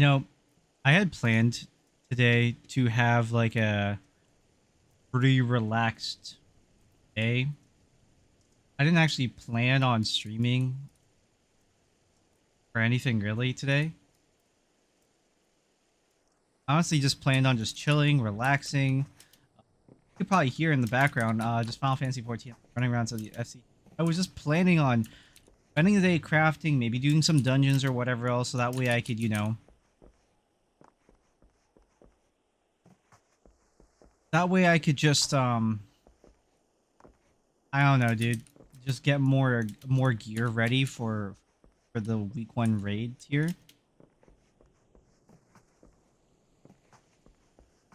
You know, I had planned today to have like a pretty relaxed day. I didn't actually plan on streaming or anything really today. Honestly, just planned on just chilling, relaxing. You could probably hear in the background, just Final Fantasy 14 running around to the FC. I was just planning on spending the day crafting, maybe doing some dungeons or whatever else, so that way I could, that way I could just I don't know, dude. Just get more gear ready for the week one raid tier.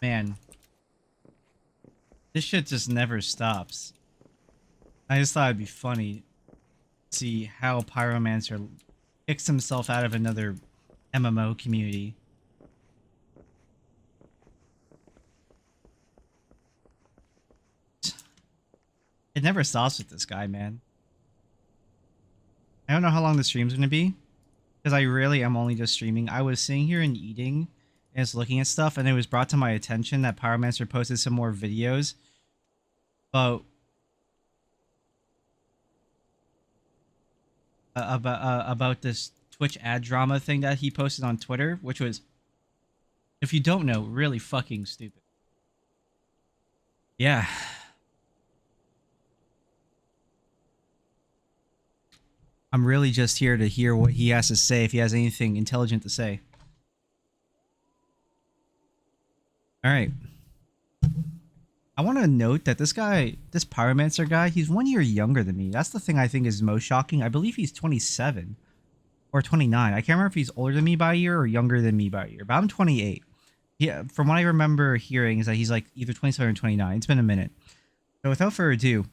Man, this shit just never stops. I just thought it'd be funny to see how Pyromancer kicks himself out of another MMO community. It never stops with this guy, man. I don't know how long the stream's gonna be, because I really am only just streaming. I was sitting here and eating and just looking at stuff, and it was brought to my attention that Pyromancer posted some more videos about about this Twitch ad drama thing that he posted on Twitter, which was, if you don't know, really fucking stupid. Yeah. I'm really just here to hear what he has to say, if he has anything intelligent to say. All right. I want to note that this guy, this Pyromancer guy, he's 1 year younger than me. That's the thing I think is most shocking. I believe he's 27 or 29. I can't remember if he's older than me by a year or younger than me by a year, but I'm 28. Yeah, from what I remember hearing is that he's like either 27 or 29. It's been a minute. So without further ado,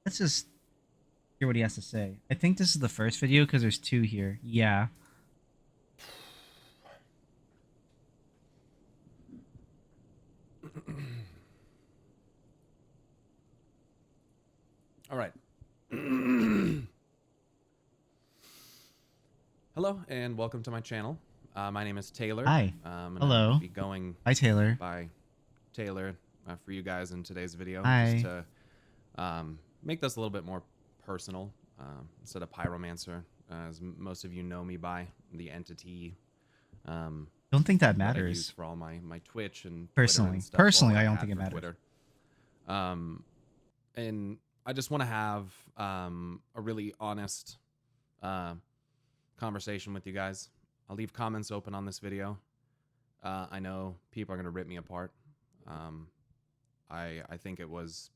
let's just hear what he has to say. I think this is the first video because there's two here. Yeah. All right. Hello and welcome to my channel. My name is Taylor. Hi. Hello. Be going Hi, Taylor. by Taylor for you guys in today's video. Hi. Just to make this a little bit more personal instead of Pyromancer, as most of you know me by the entity. Don't think that matters. That I use for all my Twitch and personally. And stuff. Personally, Well, I don't think it matters. Twitter. And I just want to have a really honest conversation with you guys. I'll leave comments open on this video. I know people are going to rip me apart. I think it was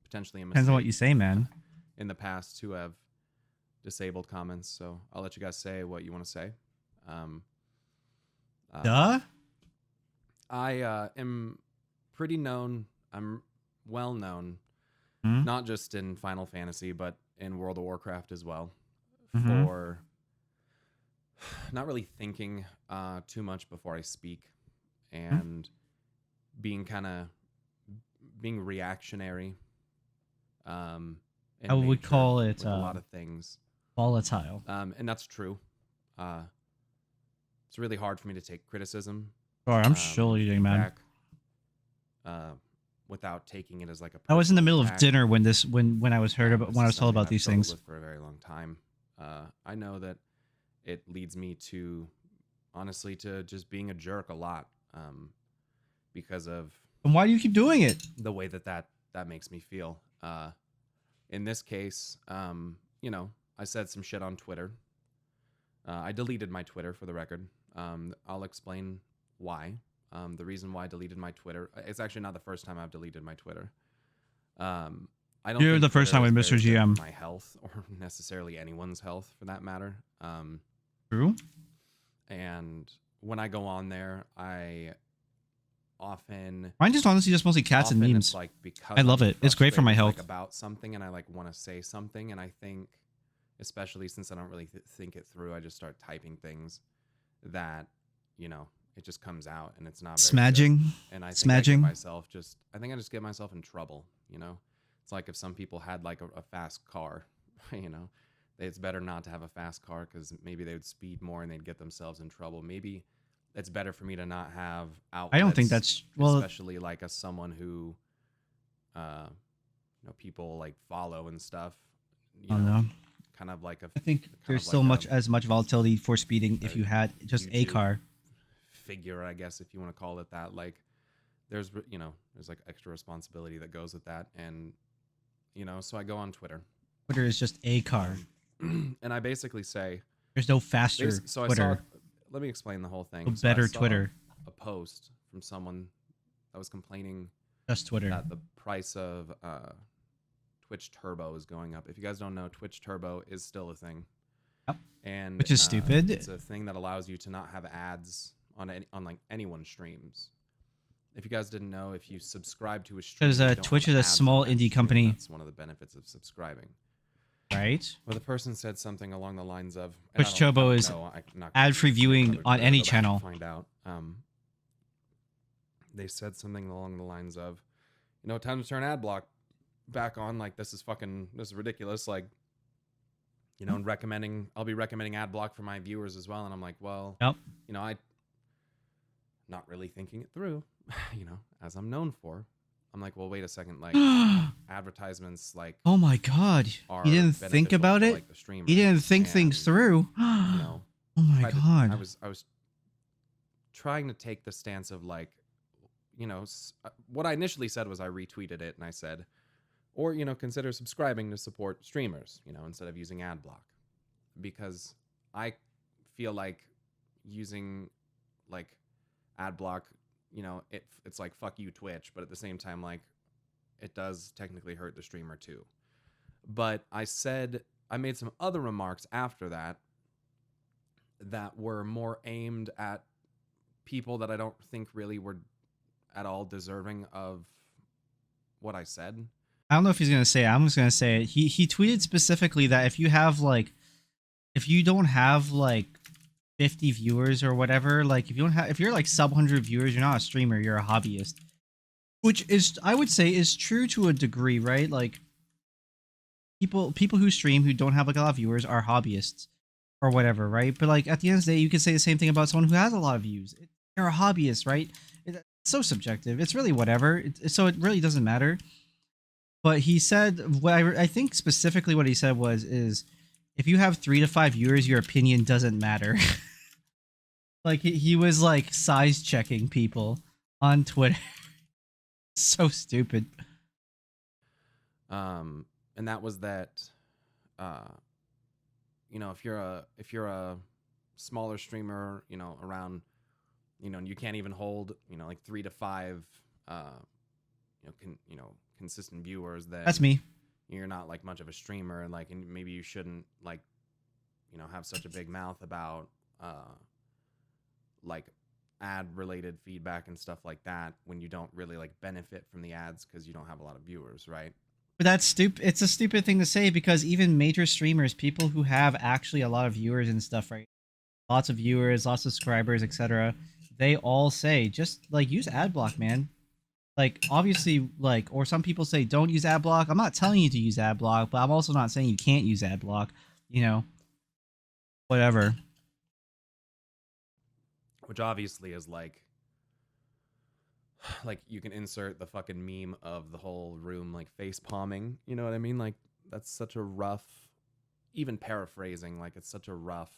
potentially a mistake. Depends on what you say, man. In the past to have disabled comments, so I'll let you guys say what you want to say. Duh? I am pretty known. I'm well known. Not just in Final Fantasy, but in World of Warcraft as well, for not really thinking too much before I speak, and being reactionary. I would call it a lot of things. Volatile. And that's true. It's really hard for me to take criticism. Sorry, I'm still eating, man. Without taking it as like a. I was in the middle of dinner when I was told about these things. For a very long time. I know that it leads me to, honestly, to just being a jerk a lot, because of. And why do you keep doing it? The way that makes me feel. In this case, I said some shit on Twitter. I deleted my Twitter, for the record. I'll explain why. The reason why I deleted my Twitter. It's actually not the first time I've deleted my Twitter. I don't. You're the first time with Mr. GM. My health, or necessarily anyone's health, for that matter. True. And when I go on there, I often. Mine just honestly just mostly cats and memes. It's like because I love it. It's great for my health. Like about something, and I like want to say something, and I think, especially since I don't really think it through, I just start typing things that, it just comes out, and it's not very smudging. Good. And I think smudging. I think I just get myself in trouble. It's like if some people had like a fast car, it's better not to have a fast car because maybe they would speed more and they'd get themselves in trouble. Maybe it's better for me to not have outlets. I don't think that's well. Especially like as someone who, people like follow and stuff. I don't know. Kind of like a. I think there's still much volatility for speeding if you had just a car. Figure, I guess, if you want to call it that. Like, there's like extra responsibility that goes with that, and so I go on Twitter. Twitter is just a car, and I basically say there's no faster Twitter. Let me explain the whole thing. Better Twitter. A post from someone that was complaining just Twitter that the price of Twitch Turbo is going up. If you guys don't know, Twitch Turbo is still a thing. Yep. And which is stupid. It's a thing that allows you to not have ads on like anyone's streams. If you guys didn't know, if you subscribe to a stream, because Twitch is a small indie company. That's one of the benefits of subscribing. Right. Well, the person said something along the lines of Twitch Turbo is ad-free viewing on any channel. Find out. They said something along the lines of, time to turn ad block back on. Like, this is ridiculous. Like, and I'll be recommending ad block for my viewers as well. And I'm like, well, yep. I not really thinking it through, as I'm known for. I'm like, well, wait a second. Like, advertisements, like, oh my God, you didn't think about it? Like, you didn't think things through. Oh my God. I was trying to take the stance of like, what I initially said was I retweeted it and I said, or, consider subscribing to support streamers, instead of using ad block, because I feel like using like ad block, it's like, fuck you, Twitch, but at the same time, like, it does technically hurt the streamer too. But I made some other remarks after that were more aimed at people that I don't think really were at all deserving of what I said. I don't know if he's gonna say it. I'm just gonna say it. He tweeted specifically that if you don't have like 50 viewers or whatever, like if you're like sub 100 viewers, you're not a streamer, you're a hobbyist. Which is, I would say, is true to a degree, right? Like people who stream who don't have like a lot of viewers are hobbyists or whatever, right? But like at the end of the day, you could say the same thing about someone who has a lot of views. They're a hobbyist, right? It's so subjective. It's really whatever. So it really doesn't matter. But he said, what I think specifically what he said is if you have 3 to 5 viewers, your opinion doesn't matter. Like he was like size checking people on Twitter. So stupid. And that was that. If you're a smaller streamer, around, and you can't even hold, like 3 to 5, consistent viewers, that's me. You're not like much of a streamer, and like, and maybe you shouldn't like, have such a big mouth about like ad related feedback and stuff like that when you don't really like benefit from the ads because you don't have a lot of viewers, right? But that's stupid. It's a stupid thing to say because even major streamers, people who have actually a lot of viewers and stuff, right? Lots of viewers, lots of subscribers, etc. They all say just like use ad block, man. Like obviously, like, or some people say don't use ad block. I'm not telling you to use ad block, but I'm also not saying you can't use ad block. Whatever. Which obviously is like you can insert the fucking meme of the whole room like face palming. You know what I mean? Like that's such a rough, even paraphrasing, like it's such a rough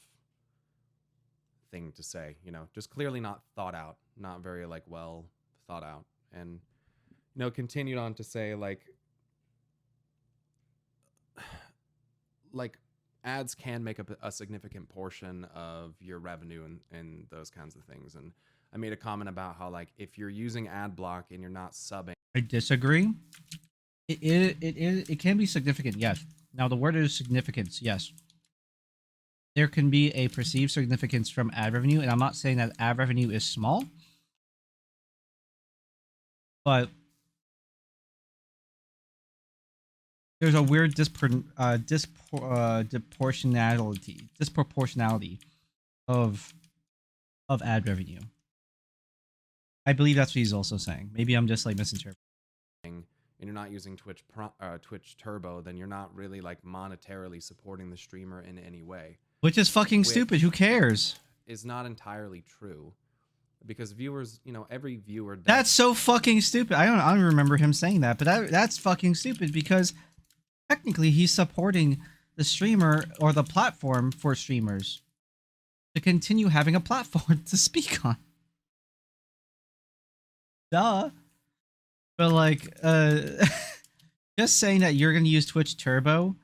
thing to say. Just clearly not thought out, not very like well thought out. And continued on to say like ads can make up a significant portion of your revenue and those kinds of things. And I made a comment about how like if you're using ad block and you're not subbing. I disagree. It can be significant, yes. Now the word is significance, yes. There can be a perceived significance from ad revenue, and I'm not saying that ad revenue is small, but there's a weird disproportionality of ad revenue. I believe that's what he's also saying. Maybe I'm just like misinterpreting. and you're not using Twitch Turbo, then you're not really like monetarily supporting the streamer in any way. Which is fucking stupid. Who cares? Is not entirely true, because viewers, every viewer does. That's so fucking stupid. I don't remember him saying that, but that's fucking stupid because technically he's supporting the streamer or the platform for streamers to continue having a platform to speak on. Duh. But like, just saying that you're gonna use Twitch Turbo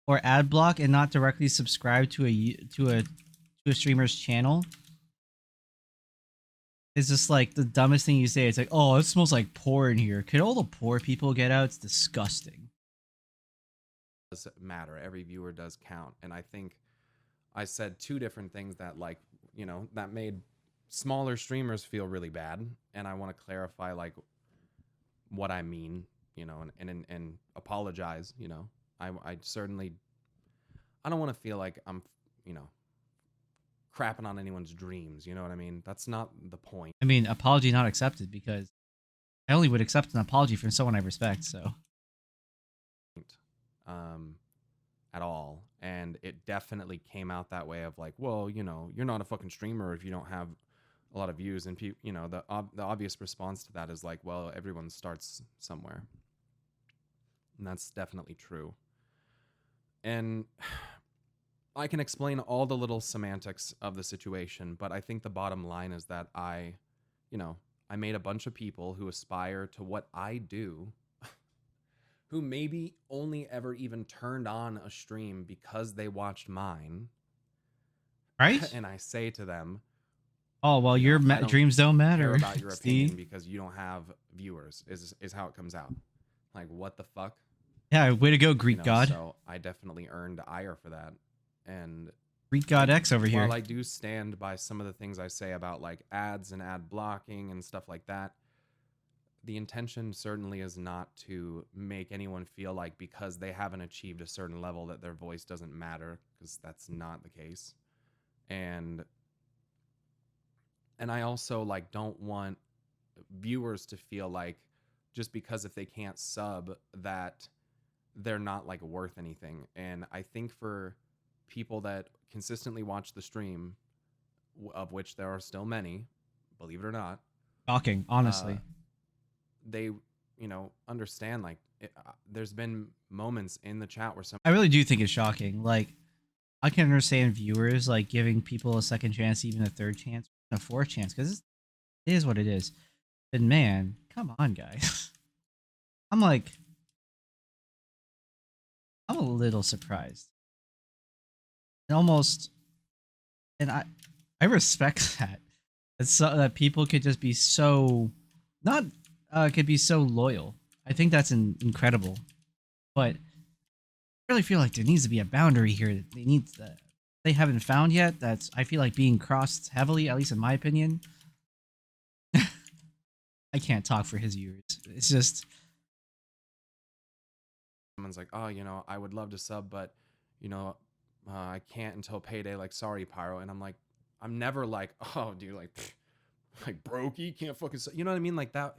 or ad block and not directly subscribe to a streamer's channel is just like the dumbest thing you say. It's like, oh, it smells like porn here. Can all the poor people get out? It's disgusting. Does matter. Every viewer does count, and I think I said two different things that that made smaller streamers feel really bad, and I want to clarify like what I mean, and apologize. I certainly, I don't want to feel like I'm crapping on anyone's dreams. You know what I mean? That's not the point. I mean, apology not accepted, because I only would accept an apology from someone I respect. So, at all, and it definitely came out that way of like, well, you're not a fucking streamer if you don't have a lot of views, and the obvious response to that is like, well, everyone starts somewhere, and that's definitely true. And I can explain all the little semantics of the situation, but I think the bottom line is that I made a bunch of people who aspire to what I do, who maybe only ever even turned on a stream because they watched mine. Right? And I say to them, oh, well, your dreams don't matter. Care about your opinion because you don't have viewers, is how it comes out. Like, what the fuck? Yeah, way to go, Greek god. So I definitely earned ire for that. And Greek god X over here. While I do stand by some of the things I say about like ads and ad blocking and stuff like that, the intention certainly is not to make anyone feel like because they haven't achieved a certain level that their voice doesn't matter, because that's not the case. And I also like don't want viewers to feel like just because if they can't sub that they're not like worth anything. And I think for people that consistently watch the stream, of which there are still many, believe it or not, shocking, honestly, they understand like there's been moments in the chat where I really do think it's shocking. Like, I can understand viewers like giving people a second chance, even a third chance, a fourth chance, because it is what it is. But man, come on, guys. I'm a little surprised. And almost, and I respect that. That people could just be so not could be so loyal. I think that's incredible. But I really feel like there needs to be a boundary here that they haven't found yet. That's, I feel like, being crossed heavily, at least in my opinion. I can't talk for his viewers. It's just someone's like, oh, I would love to sub, but I can't until payday. Like, sorry, Pyro. And I'm like, I'm never like, oh, dude, like brokey, can't fucking sub. You know what I mean? Like that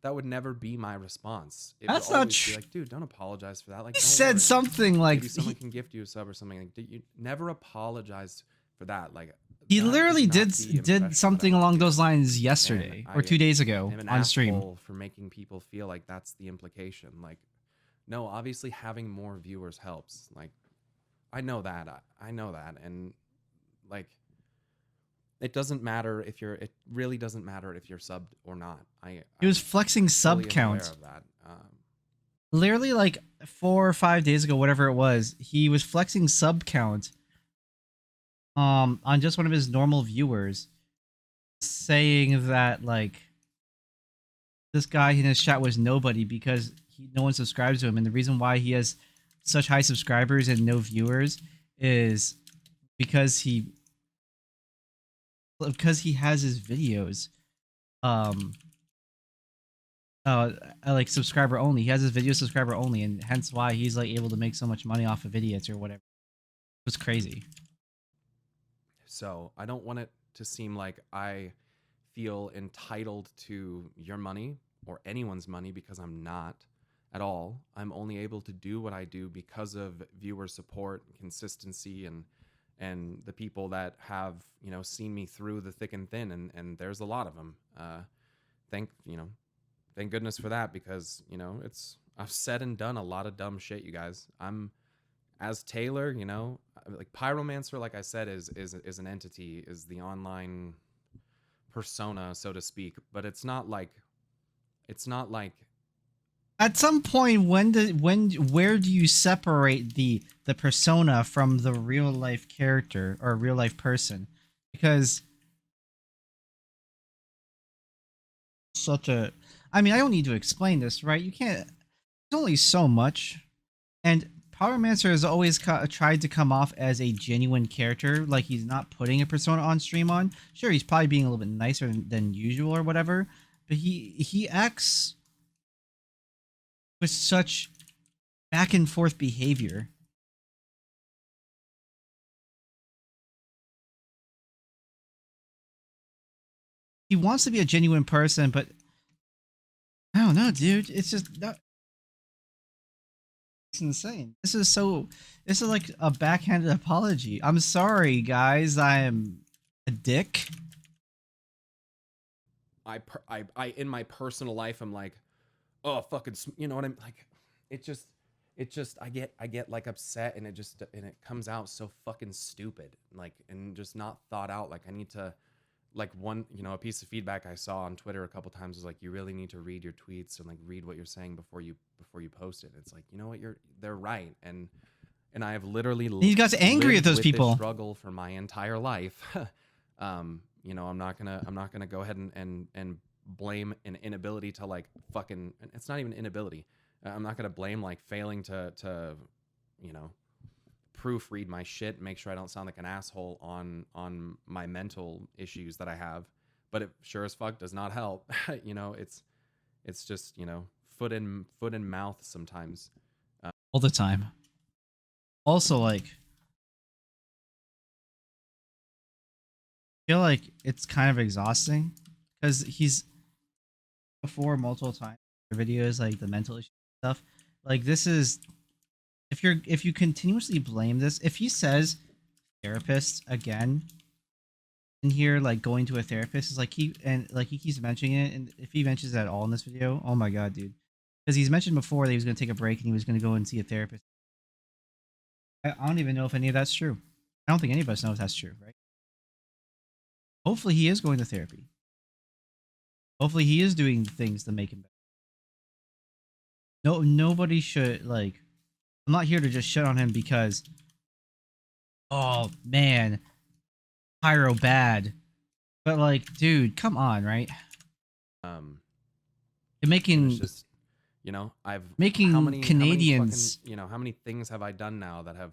would never be my response. That's not true. Like, dude, don't apologize for that. Like, he said something like, maybe someone can gift you a sub or something. Like, you never apologize for that. Like, he literally did something along those lines yesterday or 2 days ago on stream for making people feel like that's the implication. Like, no, obviously having more viewers helps. Like, I know that, and like, it doesn't matter if you're. It really doesn't matter if you're subbed or not. He was flexing sub count. Literally, like 4 or 5 days ago, whatever it was, he was flexing sub count. On just one of his normal viewers, saying that like this guy in his chat was nobody because no one subscribes to him, and the reason why he has such high subscribers and no viewers is because he has his videos like subscriber only. He has his video subscriber only, and hence why he's like able to make so much money off of idiots or whatever. It was crazy. So I don't want it to seem like I feel entitled to your money or anyone's money, because I'm not. at all. I'm only able to do what I do because of viewer support, consistency, and the people that have, you know, seen me through the thick and thin, and there's a lot of them. Thank you know, thank goodness for that, because you know I've said and done a lot of dumb shit, you guys. I'm as Taylor, you know, like Pyromancer, like I said, is an entity, is the online persona, so to speak. But it's not like At some point, where do you separate the persona from the real life character or real life person? Because such a, I mean, I don't need to explain this, right? You can't. There's only so much, and Pyromancer has always tried to come off as a genuine character, like he's not putting a persona on stream on. Sure, he's probably being a little bit nicer than usual or whatever, but he acts with such back and forth behavior. He wants to be a genuine person, but I don't know, dude. It's just not. It's insane. This is like a backhanded apology. I'm sorry, guys. I am a dick. I in my personal life, I'm like, oh fucking, you know what I'm like. It just I get like upset, and it comes out so fucking stupid, like, and just not thought out. Like I need to, like, one, you know, a piece of feedback I saw on Twitter a couple times was like, you really need to read your tweets and like read what you're saying before you post it. It's like, you know what, they're right, and I have literally He got angry at lived those with people. this struggle for my entire life. You know, I'm not gonna go ahead and blame an inability to like fucking. It's not even inability. I'm not gonna blame like failing to you know, proofread my shit and make sure I don't sound like an asshole on my mental issues that I have. But it sure as fuck does not help. You know, it's just, you know, foot in mouth sometimes. All the time. Also, like, I feel like it's kind of exhausting because he's before multiple times videos like the mental issue stuff. Like this is if you continuously blame this, if he says therapist again in here, like going to a therapist is like he keeps mentioning it, and if he mentions that at all in this video, oh my god, dude, because he's mentioned before that he was going to take a break and he was going to go and see a therapist. I don't even know if any of that's true. I don't think any of us knows that's true, right? Hopefully he is going to therapy. Hopefully he is doing things to make him better. No, nobody should like. I'm not here to just shit on him because, oh man, Pyro bad. But like, dude, come on, right? You're And it's making just, you know, making how many Canadians fucking, you know, how many things have I done now that have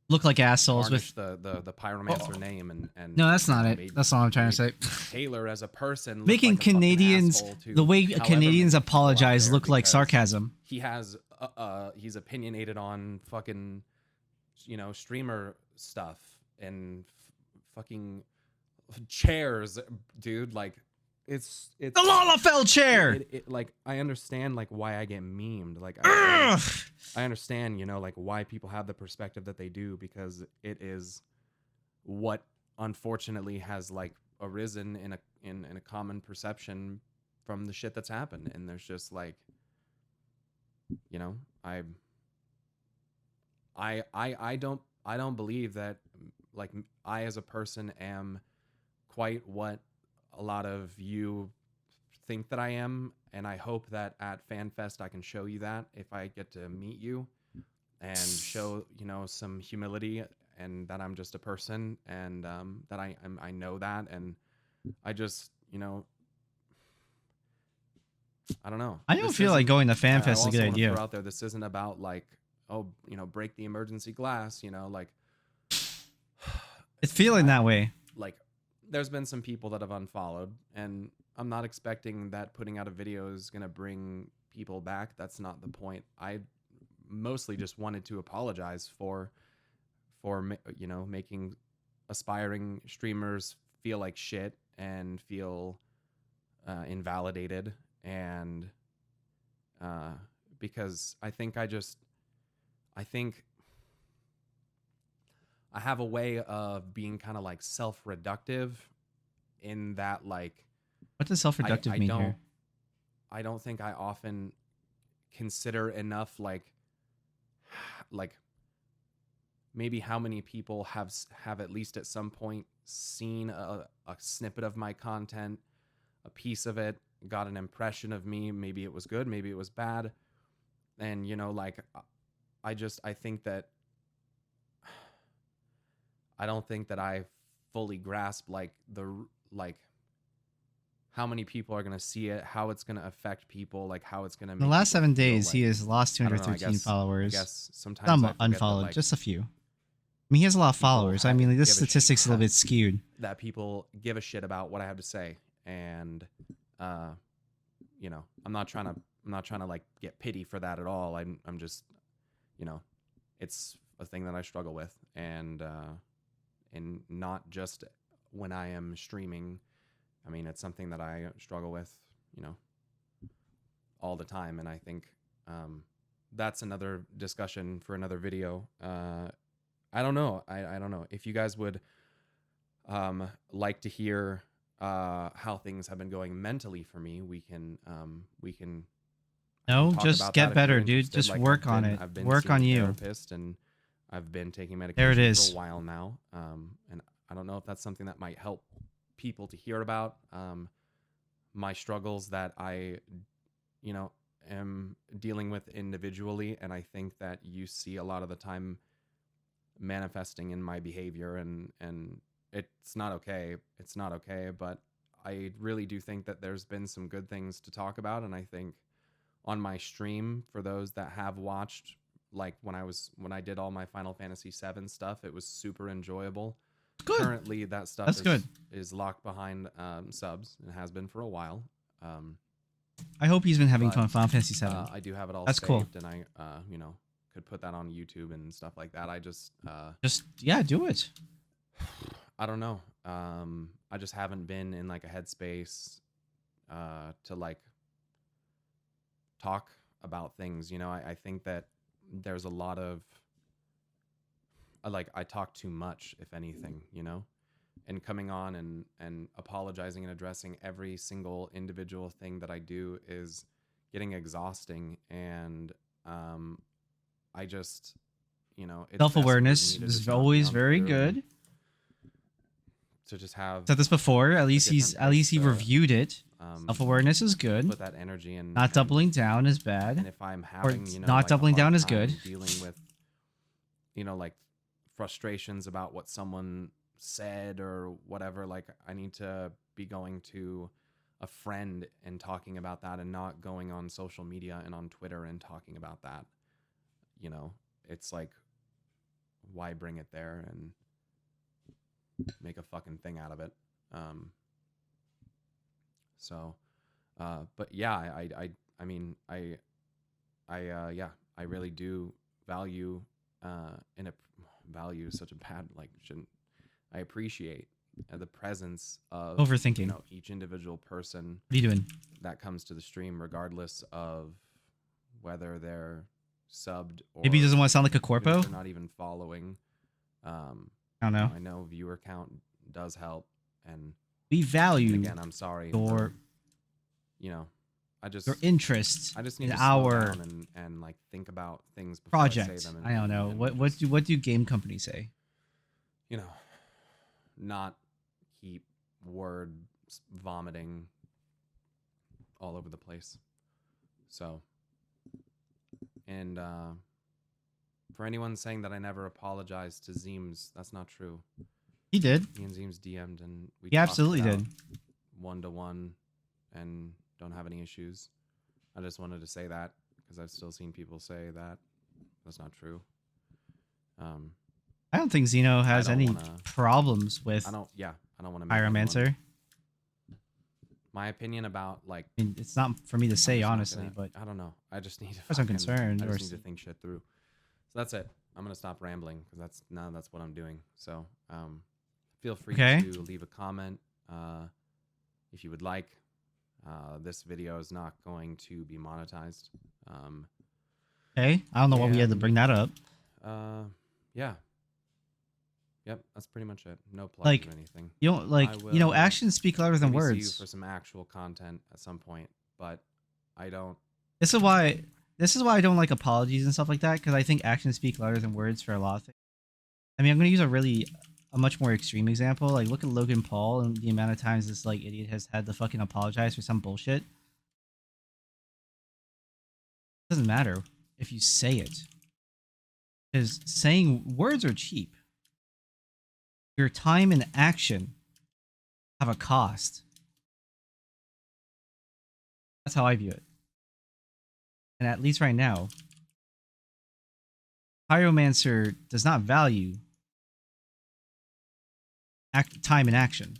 look like assholes with tarnished the Pyromancer name, and no, that's you not know, it. That's not what I'm trying to say. Taylor as a person look Making like a fucking Canadians asshole to the way however Canadians many people out apologize there, look like because sarcasm. he has he's opinionated on fucking, you know, streamer stuff and fucking chairs, dude. Like it's The Lalafell chair. like I understand like why I get memed. Like Ugh! I understand, you know, like why people have the perspective that they do, because it is what unfortunately has like arisen in a common perception from the shit that's happened. And there's just like, you know, I don't believe that like I as a person am quite what a lot of you think that I am, and I hope that at FanFest I can show you that if I get to meet you and show, you know, some humility, and that I'm just a person, and that I know that, and I just, you know, I don't know. I don't This feel like isn't. going to I FanFest is a also good want to idea. throw out there, this isn't about like, oh, you know, break the emergency glass. You know, like It's feeling that way. like there's been some people that have unfollowed, and I'm not expecting that putting out a video is going to bring people back. That's not the point. I mostly just wanted to apologize for you know, making aspiring streamers feel like shit and feel invalidated, and because I think I have a way of being kind of like self-reductive in that, like, What does self-reductive mean here? I don't think I often consider enough like maybe how many people have at least at some point seen a snippet of my content, a piece of it, got an impression of me. Maybe it was good, maybe it was bad. And, you know, like, I think that I don't think that I fully grasp like how many people are going to see it, how it's going to affect people, like how it's going to In the make last people 7 feel. days, Like, he has lost I don't know, 213 followers. I guess sometimes Some I forget unfollowed, that, like, just a few. I mean, he has a lot of followers. I mean, like, this statistic's a little bit skewed. That people give a shit about what I have to say, and you know, I'm not trying to like get pity for that at all. I'm just, you know, it's a thing that I struggle with, and not just when I am streaming. I mean, it's something that I struggle with, you know, all the time, and I think that's another discussion for another video. I don't know. I don't know if you guys would like to hear how things have been going mentally for me. We can No, talk just about get that if better, you're dude. interested. Just Like, work on it. I've been Work seeing on a you. therapist, and I've been taking There medication it is. for a while now. And I don't know if that's something that might help people to hear about my struggles that I, you know, am dealing with individually. And I think that you see a lot of the time manifesting in my behavior, and it's not okay. It's not okay. But I really do think that there's been some good things to talk about. And I think on my stream, for those that have watched, like when I did all my Final Fantasy VII stuff, it was super enjoyable. Good. Currently, that stuff is locked behind subs. It has been for a while. I hope he's been having fun with Final Fantasy VII. I do have it all That's saved, cool. and I, you know, could put that on YouTube and stuff like that. I just yeah, do it. I don't know. I just haven't been in like a headspace to like talk about things. You know, I think that there's a lot of I talk too much, if anything, you know, and coming on and apologizing and addressing every single individual thing that I do is getting exhausting. And I just, you know, it's Self-awareness is always very good. To just have said this before. At least he reviewed it. Self-awareness is good. Put that energy in. Not doubling down is bad. And if I'm having, you know, not like doubling down is good. Dealing with, you know, like frustrations about what someone said or whatever, like I need to be going to a friend and talking about that, and not going on social media and on Twitter and talking about that. You know, it's like, why bring it there and make a fucking thing out of it? But yeah, I mean, yeah, I really do value, value is such a bad, like, shouldn't, I appreciate the presence of overthinking, you know, each individual person. What are you doing? That comes to the stream, regardless of whether they're subbed or maybe he doesn't want to sound like a corpo. They're not even following. I don't know. I know viewer count does help, and we value. Again, I'm sorry. Your, you know, your interest. I just need to slow down and like think about things before project. I say them. I don't know. What do game companies say? You know, not keep word vomiting all over the place. So, and for anyone saying that I never apologized to Zeems, that's not true. He did. Me and Zeems DM'd, and we absolutely did. 1-to-1 and don't have any issues. I just wanted to say that because I've still seen people say that that's not true. I don't think Xeno has any problems with. I don't want to. Pyromancer. My opinion about, like, I mean, it's not for me to say honestly, but I don't know. I just need to. As far as I'm concerned, I just need to think shit through. So that's it. I'm gonna stop rambling because that's what I'm doing. So feel free to leave a comment if you would like. This video is not going to be monetized. Okay, I don't know why we had to bring that up. Yeah. Yep, that's pretty much it. No plugs Like, or anything. you don't like, you know, actions speak louder than maybe words. See you for some actual content at some point, but I don't. This is why I don't like apologies and stuff like that, because I think actions speak louder than words for a lot of things. I mean, I'm gonna use a much more extreme example. Like, look at Logan Paul and the amount of times this like idiot has had to fucking apologize for some bullshit. It doesn't matter if you say it, because saying words are cheap. Your time and action have a cost. That's how I view it. And at least right now, Pyromancer does not value time and action.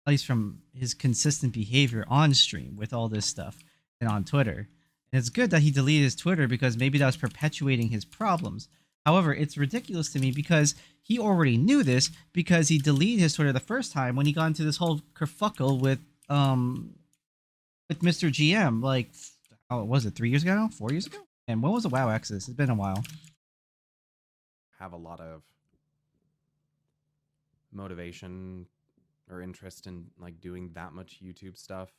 At least from his consistent behavior on stream with all this stuff and on Twitter. And it's good that he deleted his Twitter because maybe that was perpetuating his problems. However, it's ridiculous to me because he already knew this because he deleted his Twitter the first time when he got into this whole kerfuckle with Mr. GM. Like, how was it? 3 years ago? 4 years ago? And when was the WoW Exodus? It's been a while. Have a lot of motivation or interest in like doing that much YouTube stuff.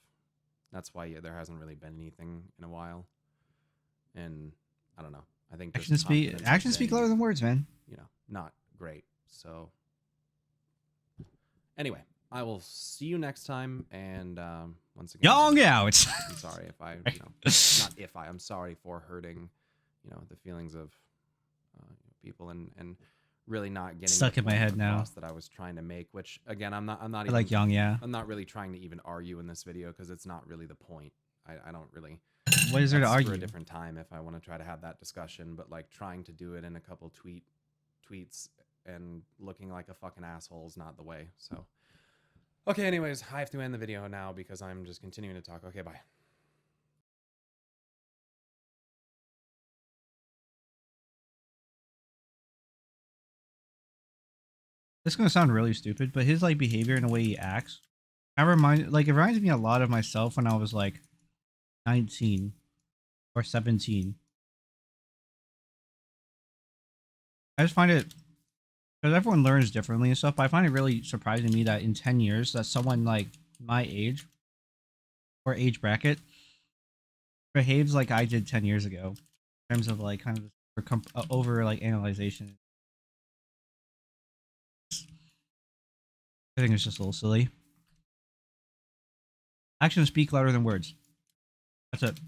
That's why there hasn't really been anything in a while. And I don't know. I think actions speak louder than words, man. You know, not great. So anyway, I will see you next time. And once again, Young out. I'm sorry if I, I'm sorry for hurting, the feelings of people and really not getting stuck in my head now that I was trying to make. Which again, I'm not even, like young, yeah. I'm not really trying to even argue in this video because it's not really the point. I don't really. What is there to argue? For a different time if I want to try to have that discussion, but like trying to do it in a couple tweets and looking like a fucking asshole is not the way. So, okay. Anyways, I have to end the video now because I'm just continuing to talk. Okay, bye. This is gonna sound really stupid, but his like behavior and the way he acts, it reminds me a lot of myself when I was like 19 or 17. I just find it, because everyone learns differently and stuff, but I find it really surprising to me that in 10 years that someone like my age or age bracket behaves like I did 10 years ago in terms of like kind of over like analyzation. I think it's just a little silly. Actions speak louder than words. That's it.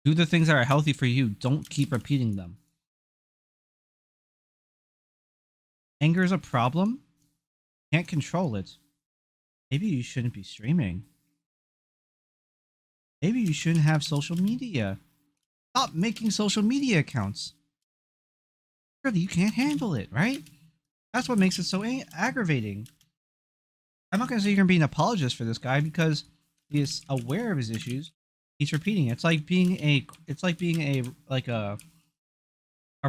Do the things that are healthy for you. Don't keep repeating them. Anger is a problem. Can't control it. Maybe you shouldn't be streaming. Maybe you shouldn't have social media. Stop making social media accounts. Surely you can't handle it, right? That's what makes it so aggravating. I'm not going to say you're going to be an apologist for this guy because he is aware of his issues. He's repeating it. It's like being a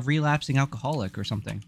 relapsing alcoholic or something.